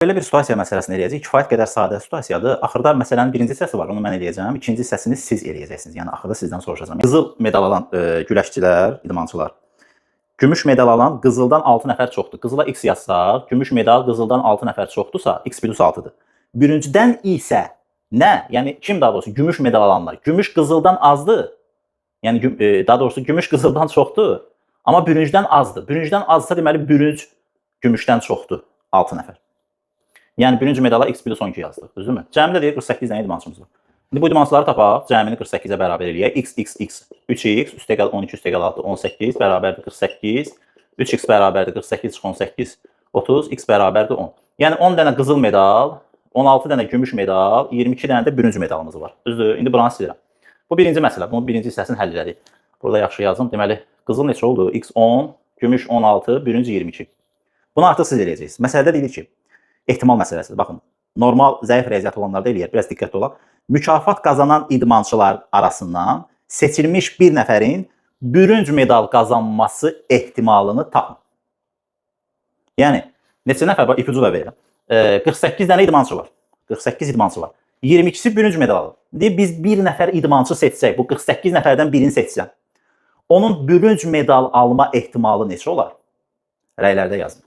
Belə bir situasiya məsələsini eləyəcəyik. Kifayət qədər sadə situasiyadır. Axırda məsələnin birinci hissəsi var, onu mən eləyəcəm. İkinci hissəsini siz eləyəcəksiniz. Yəni axırda sizdən soruşacağam. Qızıl medal alan güləşçilər, idmançılar. Gümüş medal alan qızıldan 6 nəfər çoxdur. Qızıla X yazsaq, gümüş medal qızıldan 6 nəfər çoxdursa, X + 6-dır. Bürüncüdən isə nə? Yəni kim daha doğrusu gümüş medal alanlar? Gümüş qızıldan azdır. Yəni daha doğrusu gümüş qızıldan çoxdur, amma bürüncdən azdır. Bürüncdən azsa deməli bürünc gümüşdən çoxdur. 6 nəfər. Yəni bürünc medala X + 12 yazdıq, düzdürmü? Cəmdə deyir 48 dənə idmançımız var. İndi bu idmançıları tapaq, cəmini 48-ə bərabər eləyək. X, 3x, üstəgəl 12, üstəgəl 6, 18 bərabərdir 48. 3x bərabərdir 48 - 18, 30, x bərabərdir 10. Yəni 10 dənə qızıl medal, 16 dənə gümüş medal, 22 dənə də bürünc medalımız var. Düzdür? İndi buranı silirəm. Bu birinci məsələ. Bunun birinci hissəsini həll elədik. Burada yaxşı yazdım. Deməli, qızıl neçə oldu? X 10, gümüş 16, bürünc 22. Bunu artıq siz eləyəcəksiniz. Məsələdə deyilir ki, ehtimal məsələsidir. Baxın, normal zəif riyaziyyat olanlarda eləyər. Biraz diqqətli olaq. Mükafat qazanan idmançılar arasından seçilmiş bir nəfərin bürünc medal qazanması ehtimalını tapın. Yəni, neçə nəfər var? İpucu da verirəm. 48 dənə idmançı var. 48 idmançı var. 22-si bürünc medal alır. Deyir, biz bir nəfər idmançı seçsək, bu 48 nəfərdən birini seçsən, onun bürünc medal alma ehtimalı neçə olar? Rəylərdə yazın.